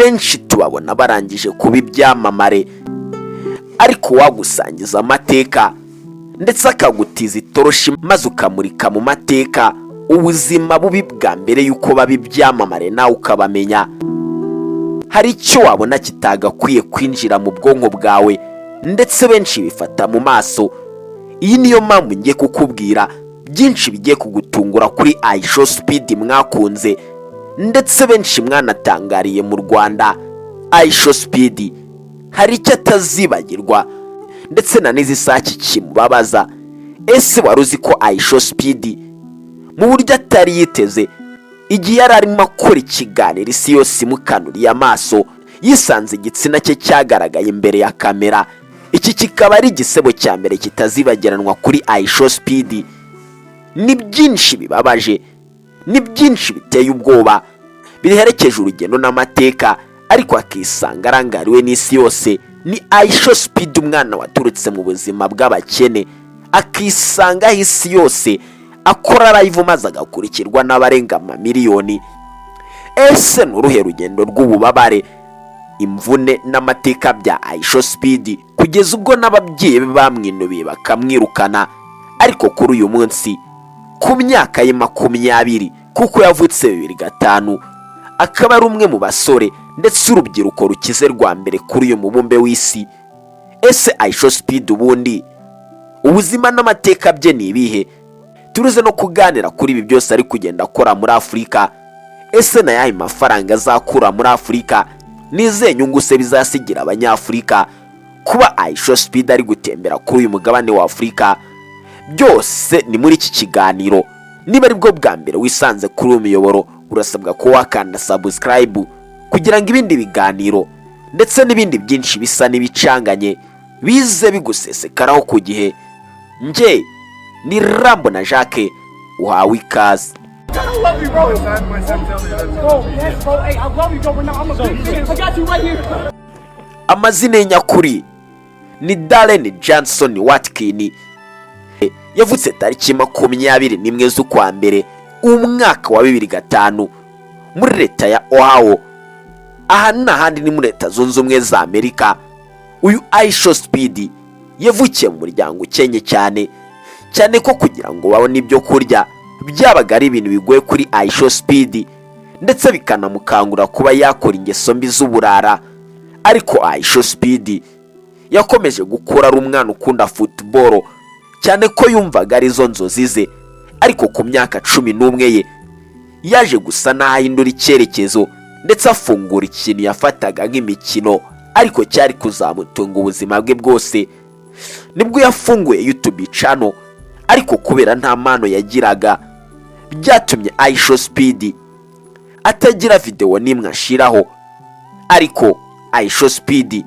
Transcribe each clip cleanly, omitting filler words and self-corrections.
abenshi tubabona barangije kuba ibyamamare, ariko wagusangiza amateka ndetse akagutiza itoroshi maze ukamurika mu mateka ubuzima bubi bwa mbere yuko baba ibyamamare nawe ukabamenya, hari icyo wabona kitagakwiye kwinjira mu bwonko bwawe ndetse benshi bifata mu maso. Iyi niyo mpamvu ngiye kukubwira byinshi bigiye kugutungura kuri ISHOW speed mwakunze ndetse benshi mwanatangariye mu Rwanda. ISHOW speed hari icyo atazibagirwa ndetse na n'izisaki kimubabaza. Ese wari uzi ko ISHOW speed mu buryo atari yiteze igihe yari arimo akora ikiganiro isi yose imukanuriye amaso, yisanze igitsina cye cyagaragaye imbere ya kamera? Iki kikaba ari igisebo cya mbere kitazibagiranwa kuri ISHOW speed. Ni byinshi bibabaje, ni byinshi biteye ubwoba biherekeje urugendo n'amateka, ariko akisanga arangariwe n'isi yose. Ni ISHOW speed, umwana waturutse mu buzima bw'abakene, akisanga isi yose akora live maze agakurikirwa n'abarenga amamiliyoni. Ese n'uruhe rugendo rw'ububabare, imvune n'amateka bya ISHOW speed kugeza ubwo n'ababyeyi be bamwinubiye bakamwirukana? Ariko kuri uyu munsi ku myaka ye 20, kuko yavutse 2005, akaba ari umwe mu basore ndetse urubyiruko rukize rwa mbere kuri uyu mubumbe w'isi. Ese ISHOW speed ubundi ubuzima n'amateka bye ni ibihe? Turuze no kuganira kuri ibi byose ari kugenda akora muri Afurika. Ese na yahe mafaranga azakura muri Afurika? Nize nyungu se bizasigira abanyafurika kuba ISHOW speed ari gutembera kuri uyu mugabane wa Afurika? Byose ni muri iki kiganiro. Niba ari bwo bwa mbere wisanze kuri uyu muyoboro, urasabwa ko wakanda subscribe kugira ngo ibindi biganiro ndetse n'ibindi byinshi bisa n'ibicanganye bize bigusesekaraho ku gihe. Nje ni Rambo na Jacques, uhawe ikaze. Amazina ye nyakuri ni Darren Johnson Watkins. Yavutse tariki 21 z'ukwa mbere umwaka wa 2005 muri leta ya Ohio. Aha n'ahandi ni muri Leta Zunze Ubumwe za Amerika. Uyu ISHOW speed yavukiye mu muryango ukenye cyane ko kugira ngo babone ibyo kurya byabaga ari ibintu bigoye kuri ISHOW speed, ndetse bikanamukangura kuba yakora ingeso mbi z'uburara. Ariko ISHOW speed yakomeje gukura ari umwana ukunda football cyane ko yumvaga ari zo nzozi ze. Ariko ku myaka 11 ye yaje gusa n'ahindura icyerekezo ndetse afungura ikintu yafataga nk'imikino ariko cyari kuzamutunga ubuzima bwe bwose. Nibwo yafunguye YouTube channel, ariko kubera nta mpano yagiraga byatumye ISHOW speed atagira video n'imwe ashiraho. Ariko ISHOW speed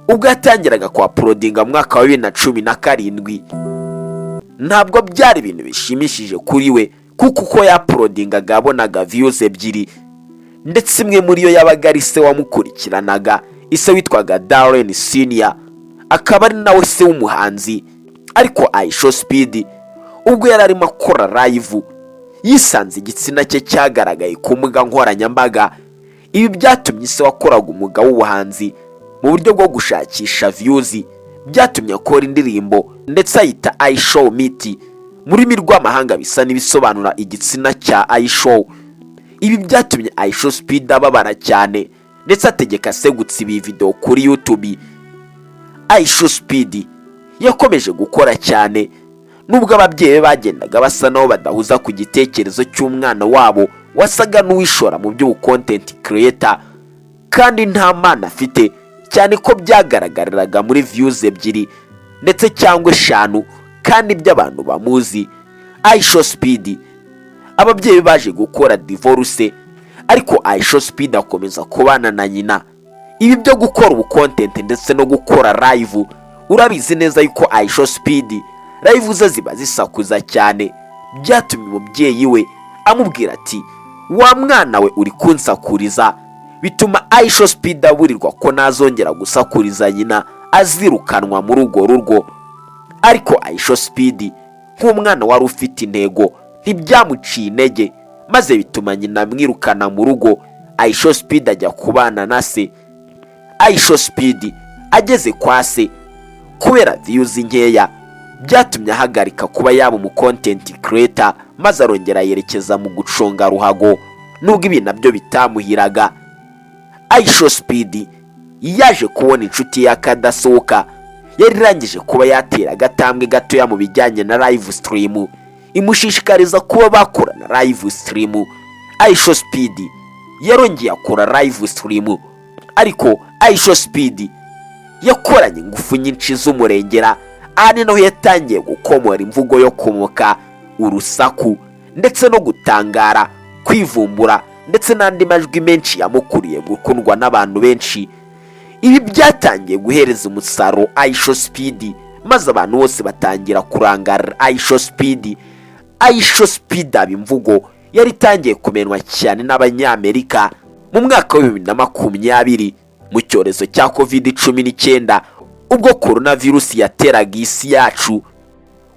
ubwo yatangiraga kwa uploadinga mwaka wa 2017 ntabwo byari ibintu bishimishije kuri we, kuko uko yaploadingaga abonaga views 2, ndetse imwe muri yo yabaga ari se wamukurikiranaga, ise witwaga Darren Senior, akaba ari nawe se w'umuhanzi. Ariko ISHOW speed ubwo yari arimo akora live yisanze igitsina cye cyagaragaye ku mbuga nkoranyambaga. Ibi byatumye se wakoraga umwuga w'ubuhanzi mu buryo bwo gushakisha views, byatumye akora indirimbo ndetse ayita ISHOW Meet muri rurimi rw'amahanga, bisa n'ibisobanura igitsina cya ISHOW. Ibi byatumye ISHOW speed ababara cyane ndetse ategeka se gutsiba iyi video kuri YouTube. ISHOW speed yakomeje gukora cyane nubwo ababyeyi bagendaga basa naho badahuza ku gitekerezo cy'umwana wabo wasaga n'uwishora mu by'ubu content creator kandi nta mana afite, cyane ko byagaragariraga muri views 2 ndetse cyangwa 5 kandi by'abantu bamuzi. ISHOW speed ababyeyi baje gukora divorce, ariko ISHOW speed akomeza kubana na nyina. Ibi byo gukora ubu content ndetse no gukora live, urabizi neza yuko ISHOW speed live ze ziba zisakuza cyane, byatumye umubyeyi we amubwira ati wa mwana we uri kunsakuriza, bituma ISHOW speed aburirwa ko nazongera gusakuriza nyina azirukanwa muri urwo rugo. Ariko ISHOW speed nk'umwana wari ufite intego ntibyamuciye intege, maze bituma nyina amwirukana mu rugo ISHOW Speed ajya kubana na se. ISHOW Speed ageze kwa se, kubera views nkeya byatumye ahagarika kuba yaba mu content creator, maze arongera yerekeza mu guconga ruhago nubwo ibi nabyo bitamuhiraga. ISHOW Speed yaje kubona inshuti y'akadasohoka yari irangije kuba yatera agatambwe gatoya mu bijyanye na live stream, imushishikariza kuba bakorana live stream. ISHOW Speed yarongeye akora live stream, ariko ISHOW Speed yakoranye ingufu nyinshi z'umurengera, ani naho yatangiye gukomora imvugo yo kumoka, urusaku ndetse no gutangara, kwivumbura ndetse n'andi majwi menshi yamukuriye gukundwa n'abantu benshi. Ibi byatangiye guhereza umusaruro ISHOW Speed, maze abantu bose batangira kurangara ISHOW Speed. ISHOW Speed abimvugo yari itangiye kumenwa cyane n'abanyamerika mu mwaka wa 2020 mu cyorezo cya COVID-19, ubwo coronavirus yateraga isi yacu.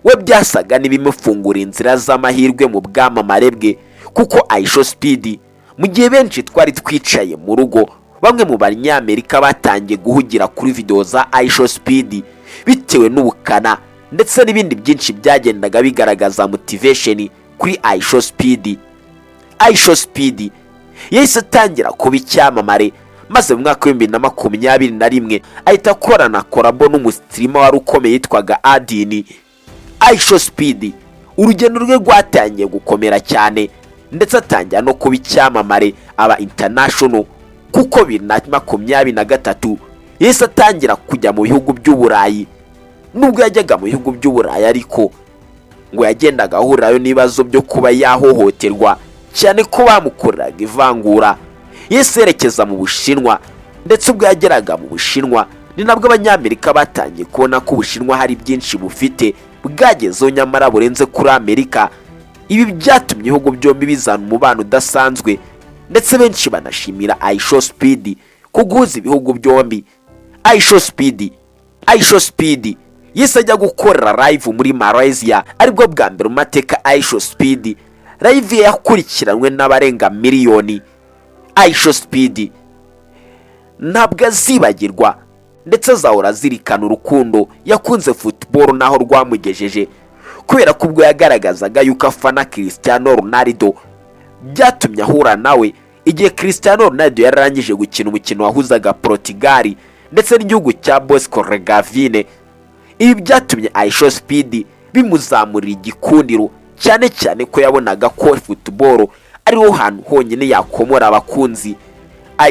We byasaga n'ibimufungura inzira z'amahirwe mu bwamamare bwe, kuko ISHOW Speed mu gihe benshi twari twicaye mu rugo, bamwe mu banyamerika batangiye guhugira kuri video za ISHOW Speed bitewe n'ubukana ndetse n'ibindi byinshi byagendaga bigaragaza motivation kuri ISHOW Speed. ISHOW Speed yahise atangira kuba icyamamare, maze mu mwaka wa 2021 ahita akorana korabo n'umustrima wari ukomeye yitwaga Adini. ISHOW Speed urugendo rwe rwatangiye gukomera cyane, ndetse atangira no kuba icyamamare aba international, kuko 2023 yahise atangira kujya mu bihugu by'Uburayi. Nubwo yajyaga mu bihugu by'Uburayi, ariko ngo yagendaga ahurirayo n'ibibazo byo kuba yahohoterwa, cyane ko bamukoreraga ivangura. Yahise yerekeza mu Bushinwa, ndetse ubwo yageraga mu Bushinwa ni nabwo abanyamerika batangiye kubona ko Ubushinwa hari byinshi bufite bwagezeho nyamara burenze kuri Amerika. Ibi byatumye ibihugu byombi bizana umubano udasanzwe, ndetse benshi banashimira ISHOW Speed kuguza ibihugu byombi. ISHOW Speed yise ajya gukorera live muri Malaysia, aribwo bwa mbere mu mateka ISHOW Speed live yakurikiranwe n'abarenga miliyoni. ISHOW Speed ntabwo azibagirwa, ndetse azahora azirikana urukundo yakunze football naho rwamugejeje, kubera ko ubwo yagaragazaga yuko afana Cristiano Ronaldo byatumye ahura nawe igihe Cristiano Ronaldo yararangije gukina umukino wahuzaga Portugal ndetse n'igihugu cya Bosco Regavine. Ibi byatumye ISHOW Speed bimuzamurira igikundiro, cyane cyane ko yabonaga ko football ariho hantu honyine yakomora abakunzi.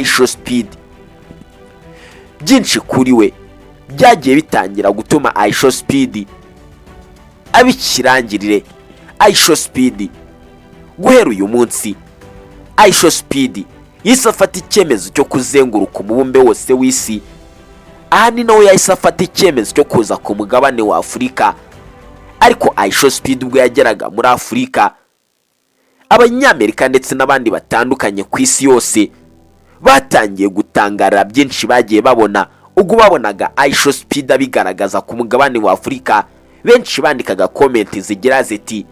ISHOW Speed byinshi kuri we byagiye bitangira gutuma ISHOW Speed abikirangirire. ISHOW Speed guhera uyu munsi, ISHOW Speed yise afata icyemezo cyo kuzenguruka umubumbe wose w'isi. Aha ni nawe yahise afata icyemezo cyo kuza ku mugabane wa Afurika. Ariko ISHOW Speed ubwo yageraga muri Afurika, abanyamerika ndetse n'abandi batandukanye ku isi yose batangiye gutangarira byinshi bagiye babona ubwo babonaga ISHOW Speed abigaragaza ku mugabane wa Afurika. Benshi bandikaga comment zigira ziti,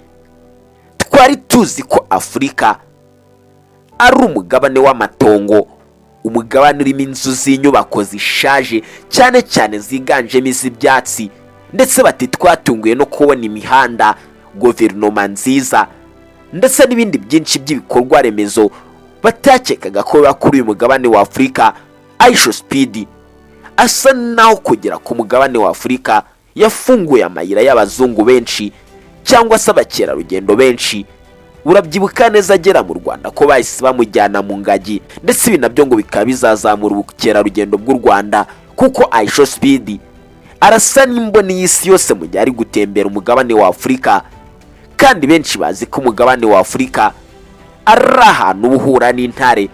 twari tuzi ko Afurika ari umugabane w'amatongo, umugabane urimo inzu z'inyubako zishaje cyane cyane ziganjemo iz'ibyatsi, ndetse bati twatunguye no kubona imihanda, guverinoma nziza ndetse n'ibindi byinshi by'ibikorwa remezo batakekaga ko biba kuri uyu mugabane wa Afurika. ISHOW Speed asa naho kugera ku mugabane wa Afurika yafunguye amayira y'abazungu benshi cyangwa se abakerarugendo benshi. Urabyibuka neza agera mu Rwanda ko bahise bamujyana mu ngagi, ndetse ibi nabyo ngo bikaba bizazamura ubukerarugendo bw'u Rwanda, kuko ISHOW Speed arasa n'imboni y'isi yose mu gihe ari gutembera umugabane wa Afurika. Kandi benshi bazi ko umugabane wa Afurika ari ahantu uhura n'intare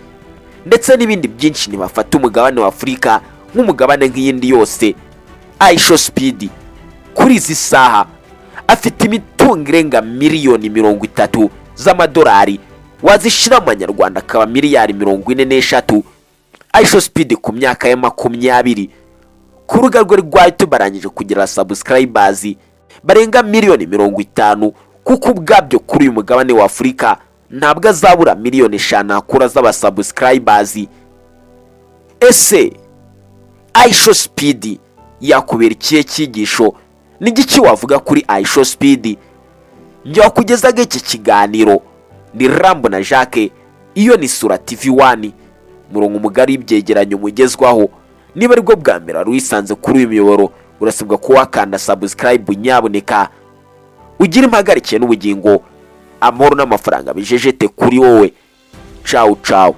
ndetse n'ibindi byinshi, ntibafata umugabane wa Afurika nk'umugabane nk'iyindi yose. ISHOW Speed kuri izi saha afite imitungo irenga miliyoni 30 z'amadolari, wazishira mu Manyarwanda akaba miliyari 43. ISHOW Speed ku myaka ya 20 ku rubuga rwe rwa YouTube barangije kugira subscribers barenga miliyoni 50, kuko ubwabyo kuri uyu mugabane wa Afurika ntabwo azabura miliyoni 5 akura z'abasubscribers. Ese ISHOW speed yakubera ikihe cyigisho? Ni giki wavuga kuri ISHOW speed? Njya wakugezaga iki kiganiro ni Rambo na Jacques, iyo ni Sura TV1, murongo mugari ibyegeranyo mugezwaho. Niba aribwo bwa mbere ruyisanze kuri uyu miyoboro, urasabwa ko wakanda subscribe nyaboneka. Ugira impagarikiye n'ubugingo, amahoro n'amafaranga bijejete kuri wowe. Ciao ciao.